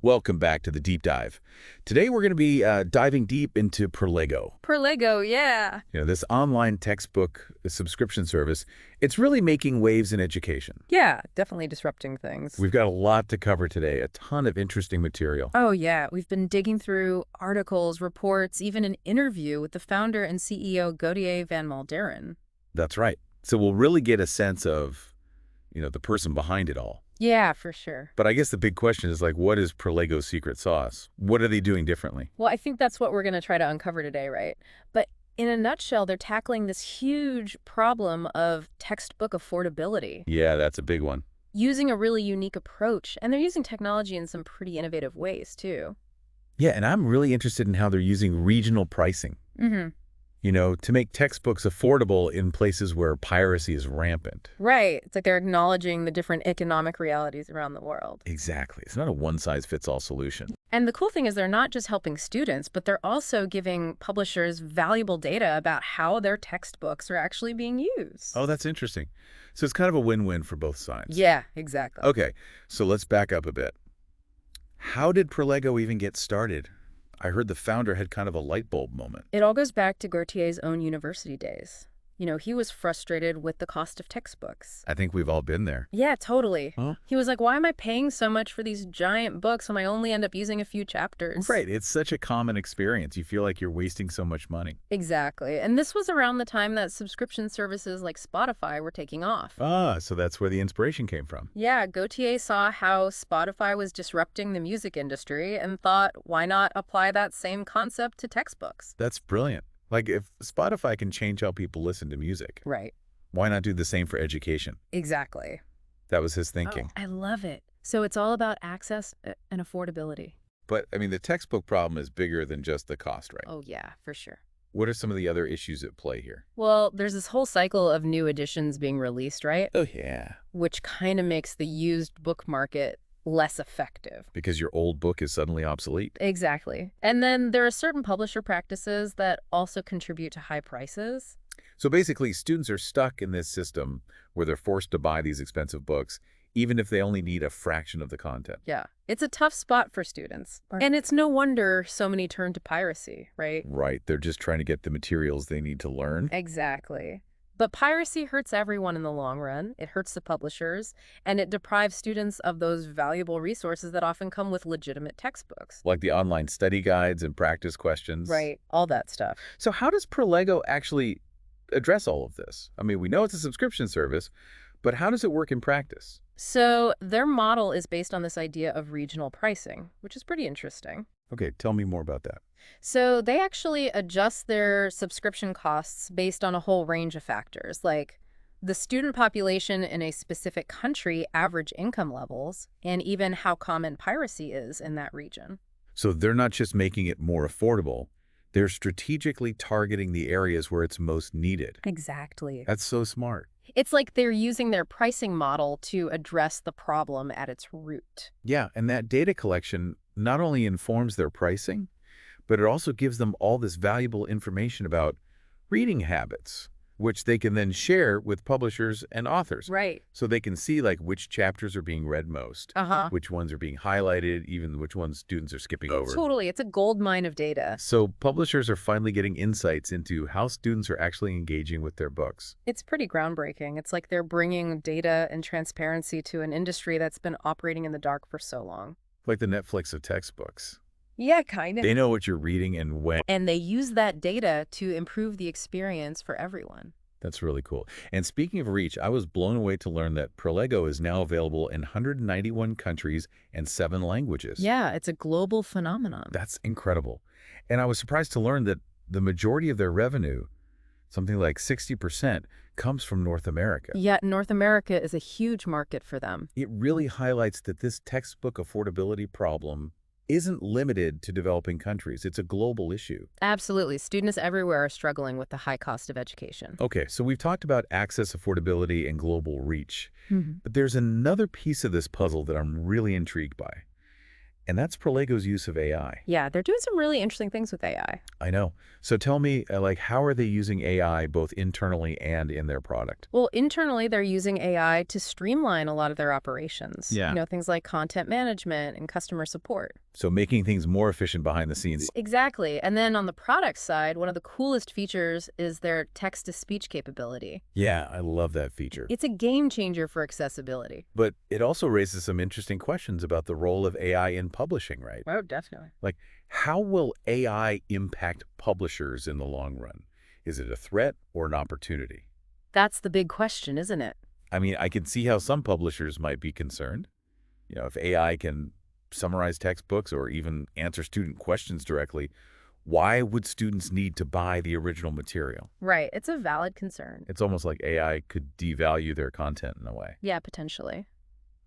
Welcome back to the Deep Dive. Today we're going to be diving deep into Perlego. Perlego, yeah. This online textbook subscription service, it's really making waves in education. Yeah, definitely disrupting things. We've got a lot to cover today, a ton of interesting material. Oh, yeah. We've been digging through articles, reports, even an interview with the founder and CEO Gauthier Van Malderen. That's right. So we'll really get a sense of, the person behind it all. Yeah, for sure. But I guess the big question is, what is Perlego's secret sauce? What are they doing differently? Well, I think that's what we're going to try to uncover today, right? But in a nutshell, they're tackling this huge problem of textbook affordability. Yeah, that's a big one. Using a really unique approach, and they're using technology in some pretty innovative ways, too. Yeah, and I'm really interested in how they're using regional pricing. Mm-hmm. To make textbooks affordable in places where piracy is rampant. Right. It's like they're acknowledging the different economic realities around the world. Exactly. It's not a one-size-fits-all solution. And the cool thing is they're not just helping students, but they're also giving publishers valuable data about how their textbooks are actually being used. Oh, that's interesting. So it's kind of a win-win for both sides. Yeah, exactly. Okay, so let's back up a bit. How did Perlego even get started? I heard the founder had kind of a light bulb moment. It all goes back to Gautier's own university days. He was frustrated with the cost of textbooks. I think we've all been there. Yeah, totally. Huh? He was like, why am I paying so much for these giant books when I only end up using a few chapters? Right, it's such a common experience. You feel like you're wasting so much money. Exactly. And this was around the time that subscription services like Spotify were taking off. Ah, so that's where the inspiration came from. Yeah, Gauthier saw how Spotify was disrupting the music industry and thought, why not apply that same concept to textbooks? That's brilliant. If Spotify can change how people listen to music, Right. why not do the same for education? Exactly. That was his thinking. Oh, I love it. So it's all about access and affordability. But, the textbook problem is bigger than just the cost, right? Oh, yeah, for sure. What are some of the other issues at play here? Well, there's this whole cycle of new editions being released, right? Oh, yeah. Which kind of makes the used book market less effective. Because your old book is suddenly obsolete. Exactly. And then there are certain publisher practices that also contribute to high prices. So basically, students are stuck in this system where they're forced to buy these expensive books, even if they only need a fraction of the content. Yeah. It's a tough spot for students. Right. And it's no wonder so many turn to piracy, right? Right. They're just trying to get the materials they need to learn. Exactly. But piracy hurts everyone in the long run. It hurts the publishers, and it deprives students of those valuable resources that often come with legitimate textbooks. Like the online study guides and practice questions. Right, all that stuff. So how does Perlego actually address all of this? We know it's a subscription service, but how does it work in practice? So their model is based on this idea of regional pricing, which is pretty interesting. Okay, tell me more about that. So they actually adjust their subscription costs based on a whole range of factors, like the student population in a specific country, average income levels, and even how common piracy is in that region. So they're not just making it more affordable, they're strategically targeting the areas where it's most needed. Exactly. That's so smart. It's like they're using their pricing model to address the problem at its root. Yeah, and that data collection not only informs their pricing, but it also gives them all this valuable information about reading habits, which they can then share with publishers and authors. Right. So they can see which chapters are being read most, which ones are being highlighted, even which ones students are skipping over. Totally. It's a gold mine of data. So publishers are finally getting insights into how students are actually engaging with their books. It's pretty groundbreaking. It's like they're bringing data and transparency to an industry that's been operating in the dark for so long. Like the Netflix of textbooks. Yeah, kind of. They know what you're reading and when. And they use that data to improve the experience for everyone. That's really cool. And speaking of reach, I was blown away to learn that Perlego is now available in 191 countries and 7 languages. Yeah, it's a global phenomenon. That's incredible. And I was surprised to learn that the majority of their revenue, something like 60%, comes from North America. Yeah, North America is a huge market for them. It really highlights that this textbook affordability problem isn't limited to developing countries. It's a global issue. Absolutely. Students everywhere are struggling with the high cost of education. Okay, so we've talked about access, affordability, and global reach. But there's another piece of this puzzle that I'm really intrigued by. And that's Perlego's use of AI. Yeah, they're doing some really interesting things with AI. I know. So tell me, like, how are they using AI both internally and in their product? Well, internally, they're using AI to streamline a lot of their operations. Yeah. Things like content management and customer support. So making things more efficient behind the scenes. Exactly. And then on the product side, one of the coolest features is their text-to-speech capability. Yeah, I love that feature. It's a game changer for accessibility. But it also raises some interesting questions about the role of AI in publishing, right? Oh, definitely. Like, how will AI impact publishers in the long run? Is it a threat or an opportunity? That's the big question, isn't it? I mean, I can see how some publishers might be concerned. If AI can summarize textbooks or even answer student questions directly, why would students need to buy the original material? Right. It's a valid concern. It's almost like AI could devalue their content in a way. Yeah, potentially.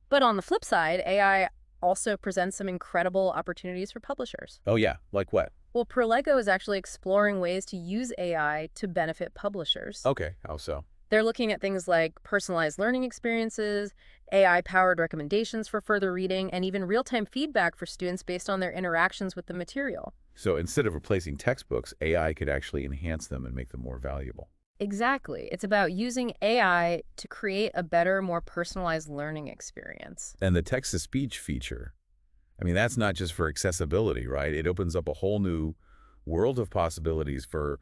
But on the flip side, AI also presents some incredible opportunities for publishers. Oh yeah, like what? Well, Perlego is actually exploring ways to use AI to benefit publishers. Okay, how so? They're looking at things like personalized learning experiences, AI-powered recommendations for further reading, and even real-time feedback for students based on their interactions with the material. So instead of replacing textbooks, AI could actually enhance them and make them more valuable. Exactly. It's about using AI to create a better, more personalized learning experience. And the text-to-speech feature, I mean, that's not just for accessibility, right? It opens up a whole new world of possibilities for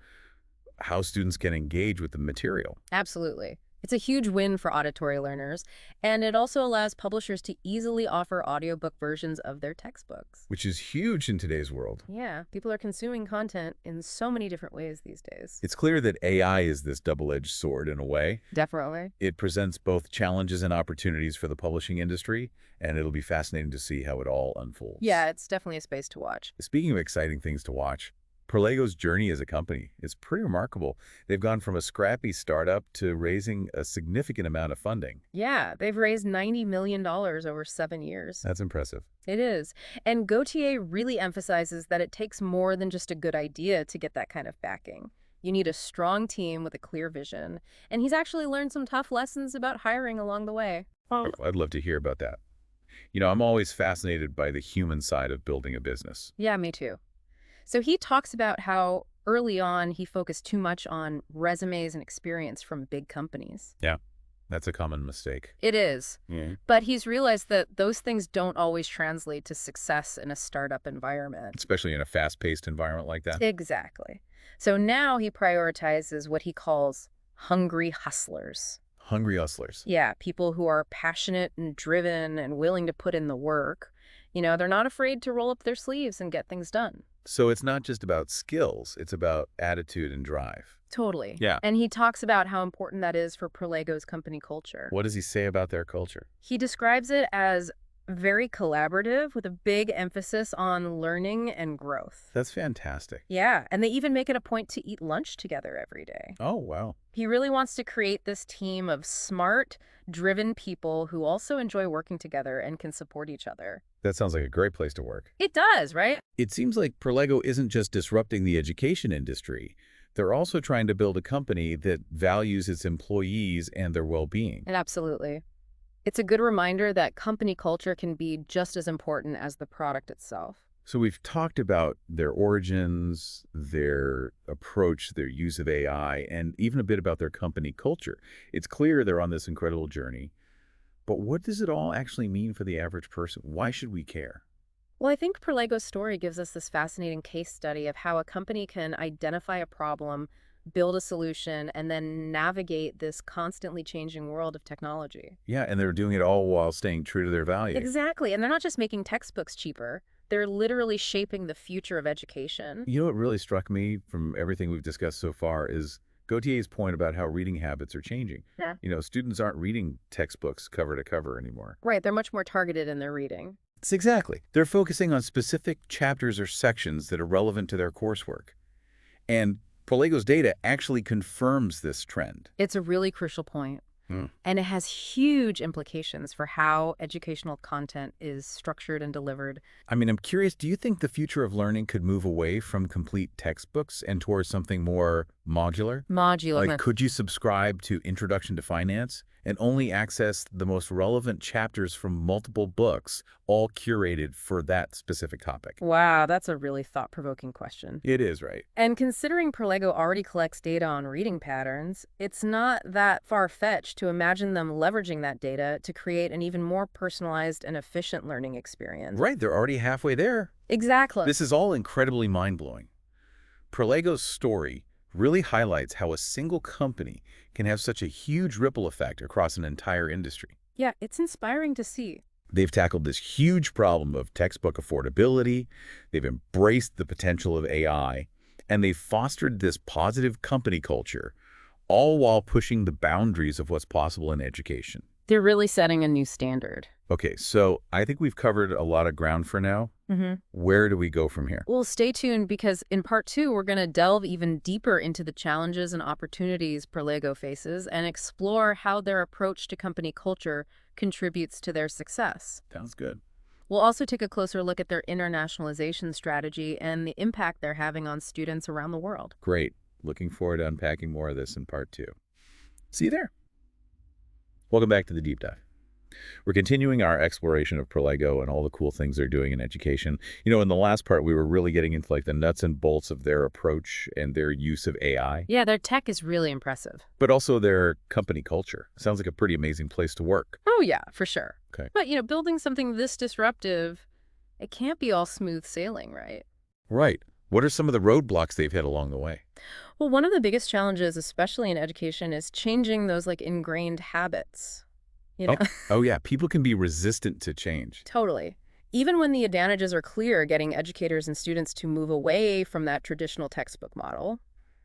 how students can engage with the material. Absolutely. It's a huge win for auditory learners, and it also allows publishers to easily offer audiobook versions of their textbooks. Which is huge in today's world. Yeah, people are consuming content in so many different ways these days. It's clear that AI is this double-edged sword in a way. Definitely. It presents both challenges and opportunities for the publishing industry, and it'll be fascinating to see how it all unfolds. Yeah, it's definitely a space to watch. Speaking of exciting things to watch, Perlego's journey as a company is pretty remarkable. They've gone from a scrappy startup to raising a significant amount of funding. Yeah, they've raised $90 million over 7 years. That's impressive. It is. And Gauthier really emphasizes that it takes more than just a good idea to get that kind of backing. You need a strong team with a clear vision. And he's actually learned some tough lessons about hiring along the way. I'd love to hear about that. I'm always fascinated by the human side of building a business. Yeah, me too. So he talks about how early on he focused too much on resumes and experience from big companies. Yeah, that's a common mistake. It is. Yeah. But he's realized that those things don't always translate to success in a startup environment. Especially in a fast-paced environment like that. Exactly. So now he prioritizes what he calls hungry hustlers. Hungry hustlers. Yeah, people who are passionate and driven and willing to put in the work. They're not afraid to roll up their sleeves and get things done. So it's not just about skills, it's about attitude and drive. Totally. Yeah. And he talks about how important that is for Perlego's company culture. What does he say about their culture? He describes it as very collaborative with a big emphasis on learning and growth. That's fantastic. Yeah, and they even make it a point to eat lunch together every day. Oh, wow. He really wants to create this team of smart, driven people who also enjoy working together and can support each other. That sounds like a great place to work. It does, right? It seems like Perlego isn't just disrupting the education industry. They're also trying to build a company that values its employees and their well-being. And absolutely. It's a good reminder that company culture can be just as important as the product itself. So we've talked about their origins, their approach, their use of AI, and even a bit about their company culture. It's clear they're on this incredible journey. But what does it all actually mean for the average person? Why should we care? Well, I think Perlego's story gives us this fascinating case study of how a company can identify a problem, build a solution, and then navigate this constantly changing world of technology. Yeah, and they're doing it all while staying true to their values. Exactly. And they're not just making textbooks cheaper. They're literally shaping the future of education. You know what really struck me from everything we've discussed so far is Gauthier's point about how reading habits are changing. Yeah. Students aren't reading textbooks cover to cover anymore. Right. They're much more targeted in their reading. It's exactly. They're focusing on specific chapters or sections that are relevant to their coursework. And Perlego's data actually confirms this trend. It's a really crucial point. And it has huge implications for how educational content is structured and delivered. I mean, I'm curious, do you think the future of learning could move away from complete textbooks and towards something more Modular? Modular. Like, could you subscribe to Introduction to Finance and only access the most relevant chapters from multiple books, all curated for that specific topic? Wow, that's a really thought-provoking question. It is, right? And considering Perlego already collects data on reading patterns, it's not that far-fetched to imagine them leveraging that data to create an even more personalized and efficient learning experience. Right, they're already halfway there. Exactly. This is all incredibly mind-blowing. Perlego's story really highlights how a single company can have such a huge ripple effect across an entire industry. Yeah, it's inspiring to see. They've tackled this huge problem of textbook affordability, they've embraced the potential of AI, and they've fostered this positive company culture, all while pushing the boundaries of what's possible in education. They're really setting a new standard. Okay, so I think we've covered a lot of ground for now. Where do we go from here? Well, stay tuned because in part 2, we're going to delve even deeper into the challenges and opportunities Perlego faces and explore how their approach to company culture contributes to their success. Sounds good. We'll also take a closer look at their internationalization strategy and the impact they're having on students around the world. Great. Looking forward to unpacking more of this in part 2. See you there. Welcome back to the Deep Dive. We're continuing our exploration of Perlego and all the cool things they're doing in education. You know, in the last part, we were really getting into like the nuts and bolts of their approach and their use of AI. Yeah, their tech is really impressive. But also their company culture. Sounds like a pretty amazing place to work. Oh, yeah, for sure. Okay. But, building something this disruptive, it can't be all smooth sailing, right? Right. What are some of the roadblocks they've hit along the way? Well, one of the biggest challenges, especially in education, is changing those like ingrained habits. Oh, yeah. People can be resistant to change. Totally. Even when the advantages are clear, getting educators and students to move away from that traditional textbook model,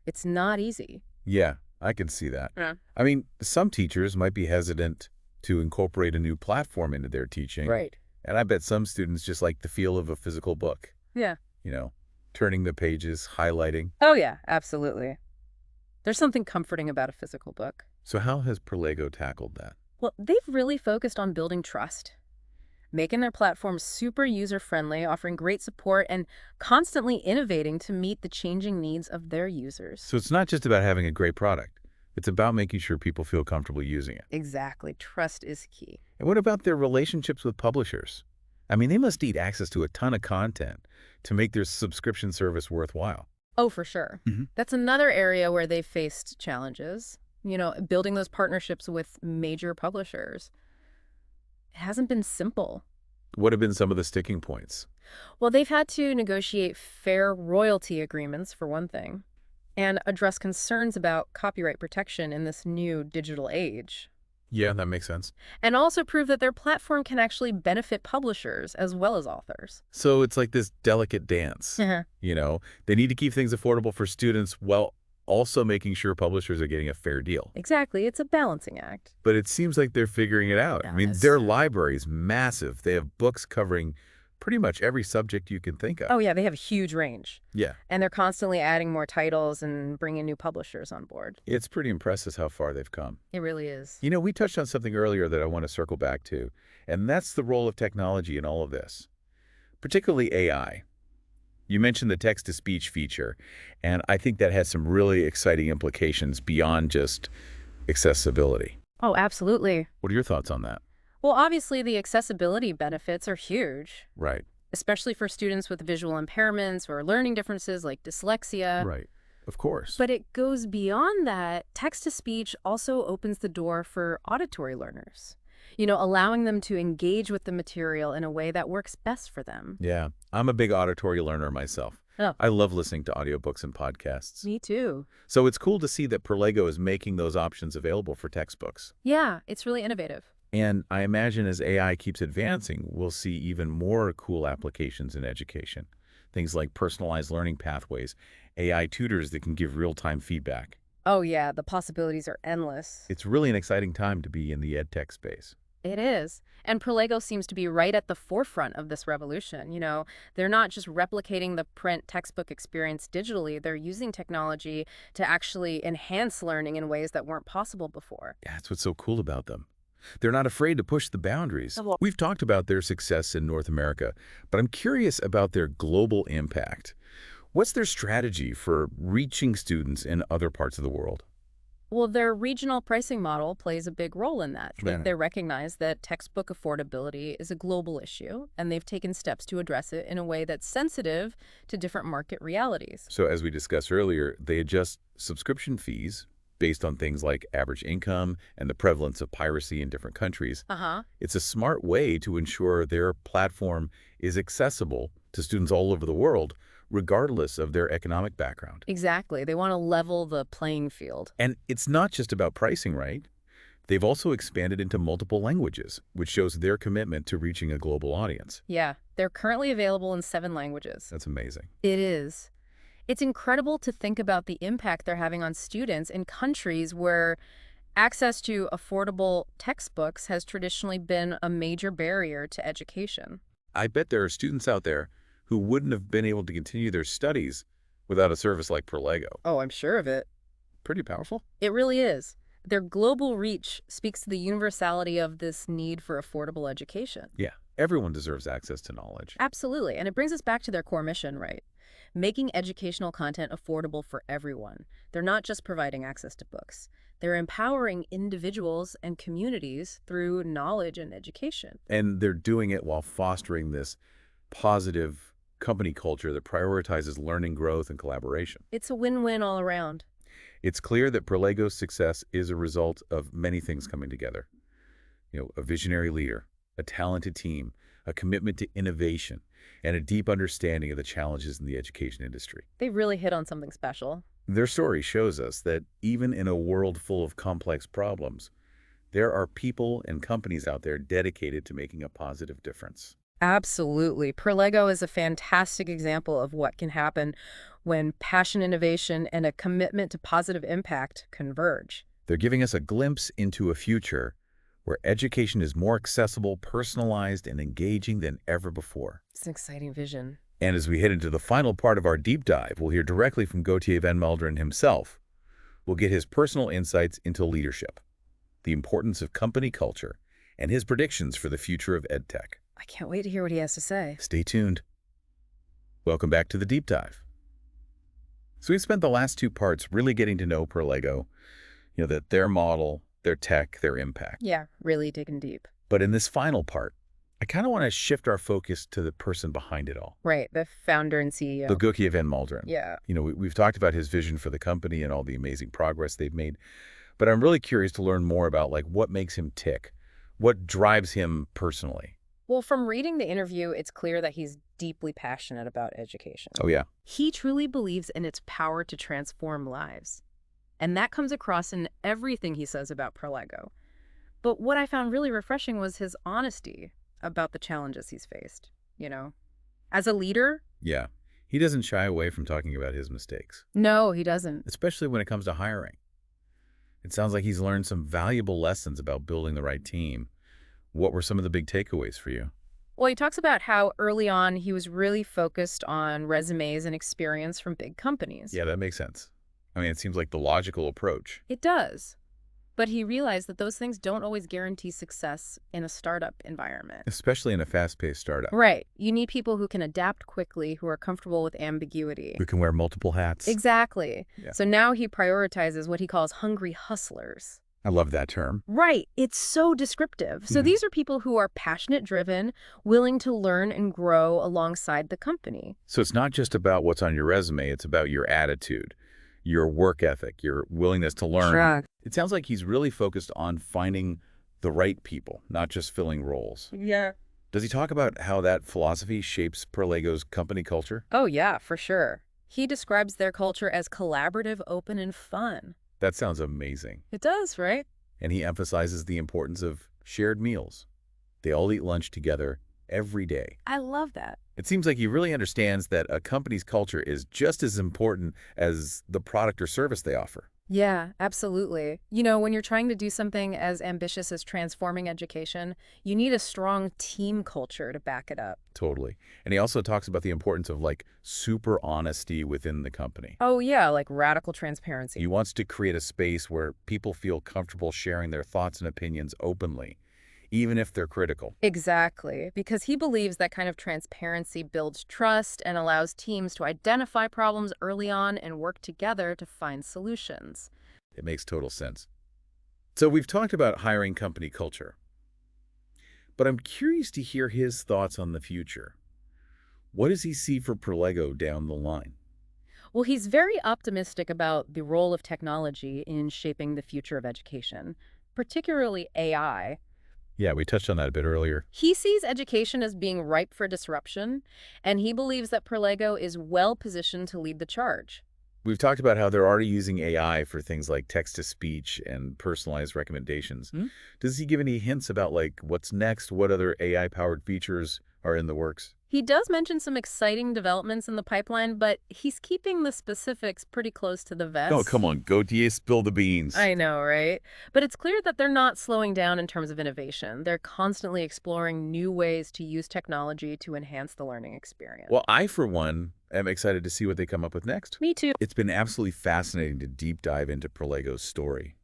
it's not easy. Yeah, I can see that. Yeah. I mean, some teachers might be hesitant to incorporate a new platform into their teaching. Right. And I bet some students just like the feel of a physical book. Yeah. Turning the pages, highlighting. Oh, yeah, absolutely. There's something comforting about a physical book. So how has Perlego tackled that? Well, they've really focused on building trust, making their platform super user-friendly, offering great support, and constantly innovating to meet the changing needs of their users. So it's not just about having a great product. It's about making sure people feel comfortable using it. Exactly. Trust is key. And what about their relationships with publishers? I mean, they must need access to a ton of content to make their subscription service worthwhile. Oh, for sure. That's another area where they've faced challenges. Building those partnerships with major publishers. It hasn't been simple. What have been some of the sticking points? Well, they've had to negotiate fair royalty agreements, for one thing, and address concerns about copyright protection in this new digital age. Yeah, that makes sense. And also prove that their platform can actually benefit publishers as well as authors. So it's like this delicate dance. They need to keep things affordable for students while also making sure publishers are getting a fair deal. Exactly. It's a balancing act. But it seems like they're figuring it out. I mean, Yes. their library is massive. They have books covering pretty much every subject you can think of. Oh, yeah, they have a huge range. Yeah. And they're constantly adding more titles and bringing new publishers on board. It's pretty impressive how far they've come. It really is. We touched on something earlier that I want to circle back to, and that's the role of technology in all of this, particularly AI. You mentioned the text-to-speech feature, and I think that has some really exciting implications beyond just accessibility. Oh, absolutely. What are your thoughts on that? Well, obviously, the accessibility benefits are huge, Right. especially for students with visual impairments or learning differences like dyslexia. Right. Of course. But it goes beyond that. Text-to-speech also opens the door for auditory learners, allowing them to engage with the material in a way that works best for them. Yeah. I'm a big auditory learner myself. Oh. I love listening to audiobooks and podcasts. Me too. So it's cool to see that Perlego is making those options available for textbooks. Yeah, it's really innovative. And I imagine as AI keeps advancing, we'll see even more cool applications in education. Things like personalized learning pathways, AI tutors that can give real-time feedback. Oh, yeah, the possibilities are endless. It's really an exciting time to be in the edtech space. It is. And Perlego seems to be right at the forefront of this revolution. They're not just replicating the print textbook experience digitally. They're using technology to actually enhance learning in ways that weren't possible before. Yeah, that's what's so cool about them. They're not afraid to push the boundaries. We've talked about their success in North America, but I'm curious about their global impact. What's their strategy for reaching students in other parts of the world? Well, their regional pricing model plays a big role in that. Right. They recognize that textbook affordability is a global issue, and they've taken steps to address it in a way that's sensitive to different market realities. So as we discussed earlier, they adjust subscription fees based on things like average income and the prevalence of piracy in different countries. Uh-huh. It's a smart way to ensure their platform is accessible to students all over the world, regardless of their economic background. Exactly. They want to level the playing field. And it's not just about pricing, right? They've also expanded into multiple languages, which shows their commitment to reaching a global audience. Yeah, they're currently available in 7 languages. That's amazing. It is. It's incredible to think about the impact they're having on students in countries where access to affordable textbooks has traditionally been a major barrier to education. I bet there are students out there who wouldn't have been able to continue their studies without a service like Perlego. Oh, I'm sure of it. Pretty powerful. It really is. Their global reach speaks to the universality of this need for affordable education. Yeah, everyone deserves access to knowledge. Absolutely. And it brings us back to their core mission, right? Making educational content affordable for everyone. They're not just providing access to books. They're empowering individuals and communities through knowledge and education. And they're doing it while fostering this positive company culture that prioritizes learning, growth, and collaboration. It's a win-win all around. It's clear that Perlego's success is a result of many things coming together. A visionary leader, a talented team, a commitment to innovation, and a deep understanding of the challenges in the education industry. They really hit on something special. Their story shows us that even in a world full of complex problems, there are people and companies out there dedicated to making a positive difference. Absolutely. Perlego is a fantastic example of what can happen when passion, innovation, and a commitment to positive impact converge. They're giving us a glimpse into a future where education is more accessible, personalized, and engaging than ever before. It's an exciting vision. And as we head into the final part of our deep dive, we'll hear directly from Gauthier Van Malderen himself. We'll get his personal insights into leadership, the importance of company culture, and his predictions for the future of EdTech. I can't wait to hear what he has to say. Stay tuned. Welcome back to the deep dive. So we've spent the last 2 parts really getting to know Perlego, that their model, their tech, their impact. Yeah, really digging deep. But in this final part, I kind of want to shift our focus to the person behind it all. Right, the founder and CEO. The Gauthier Van Malderen. Yeah. We've talked about his vision for the company and all the amazing progress they've made. But I'm really curious to learn more about what makes him tick, what drives him personally. Well, from reading the interview, it's clear that he's deeply passionate about education. Oh, yeah. He truly believes in its power to transform lives. And that comes across in everything he says about Perlego. But what I found really refreshing was his honesty about the challenges he's faced, As a leader? Yeah. He doesn't shy away from talking about his mistakes. No, he doesn't. Especially when it comes to hiring. It sounds like he's learned some valuable lessons about building the right team. What were some of the big takeaways for you? Well, he talks about how early on he was really focused on resumes and experience from big companies. Yeah, that makes sense. It seems like the logical approach. It does. But he realized that those things don't always guarantee success in a startup environment. Especially in a fast-paced startup. Right. You need people who can adapt quickly, who are comfortable with ambiguity. Who can wear multiple hats. Exactly. Yeah. So now he prioritizes what he calls hungry hustlers. I love that term. Right. It's so descriptive. So these are people who are passionate driven, willing to learn and grow alongside the company. So it's not just about what's on your resume, it's about your attitude, your work ethic, your willingness to learn. Sure. It sounds like he's really focused on finding the right people, not just filling roles. Yeah. Does he talk about how that philosophy shapes Perlego's company culture? Oh, yeah, for sure. He describes their culture as collaborative, open, and fun. That sounds amazing. It does, right? And he emphasizes the importance of shared meals. They all eat lunch together every day. I love that. It seems like he really understands that a company's culture is just as important as the product or service they offer. Yeah, absolutely. When you're trying to do something as ambitious as transforming education, you need a strong team culture to back it up. Totally. And he also talks about the importance of super honesty within the company. Oh, yeah, like radical transparency. He wants to create a space where people feel comfortable sharing their thoughts and opinions openly, even if they're critical. Exactly, because he believes that kind of transparency builds trust and allows teams to identify problems early on and work together to find solutions. It makes total sense. So we've talked about hiring company culture, but I'm curious to hear his thoughts on the future. What does he see for Perlego down the line? Well, he's very optimistic about the role of technology in shaping the future of education, particularly AI. Yeah, we touched on that a bit earlier. He sees education as being ripe for disruption, and he believes that Perlego is well positioned to lead the charge. We've talked about how they're already using AI for things like text-to-speech and personalized recommendations. Hmm? Does he give any hints about, like, what's next? What other AI-powered features are in the works? He does mention some exciting developments in the pipeline, but he's keeping the specifics pretty close to the Oh, vest. come on, Gauthier, spill the beans. I know, right? But it's clear that they're not slowing down in terms of innovation. They're constantly exploring new ways to use technology to enhance the learning experience. Well, I, for one, am excited to see what they come up with next. Me too. It's been absolutely fascinating to deep dive into Perlego's story.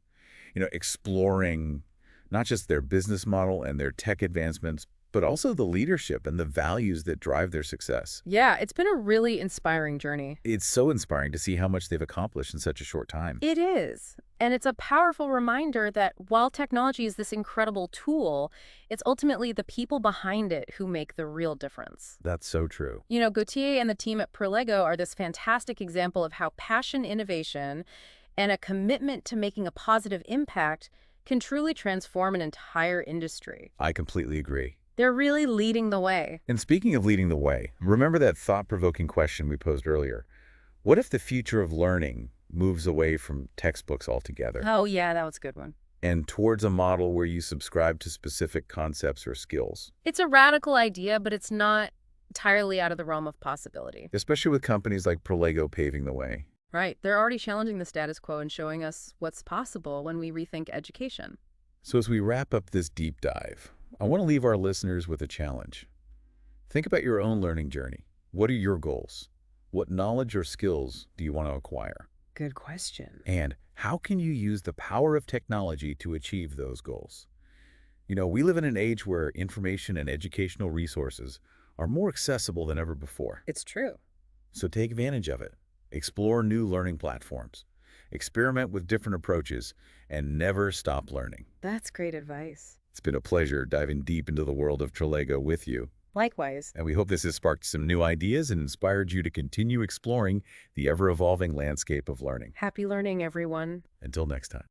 Exploring not just their business model and their tech advancements, but also the leadership and the values that drive their success. Yeah, it's been a really inspiring journey. It's so inspiring to see how much they've accomplished in such a short time. It is. And it's a powerful reminder that while technology is this incredible tool, it's ultimately the people behind it who make the real difference. That's so true. Gautier and the team at Perlego are this fantastic example of how passion, innovation, and a commitment to making a positive impact can truly transform an entire industry. I completely agree. They're really leading the way. And speaking of leading the way, remember that thought-provoking question we posed earlier? What if the future of learning moves away from textbooks altogether Oh, yeah, that was a good one. and towards a model where you subscribe to specific concepts or skills? It's a radical idea, but it's not entirely out of the realm of possibility. Especially with companies like Perlego paving the way. Right. They're already challenging the status quo and showing us what's possible when we rethink education. So as we wrap up this deep dive, I want to leave our listeners with a challenge. Think about your own learning journey. What are your goals? What knowledge or skills do you want to acquire? Good question. And how can you use the power of technology to achieve those goals? We live in an age where information and educational resources are more accessible than ever before. It's true. So take advantage of it. Explore new learning platforms. Experiment with different approaches and never stop learning. That's great advice. It's been a pleasure diving deep into the world of Perlego with you. Likewise. And we hope this has sparked some new ideas and inspired you to continue exploring the ever-evolving landscape of learning. Happy learning, everyone. Until next time.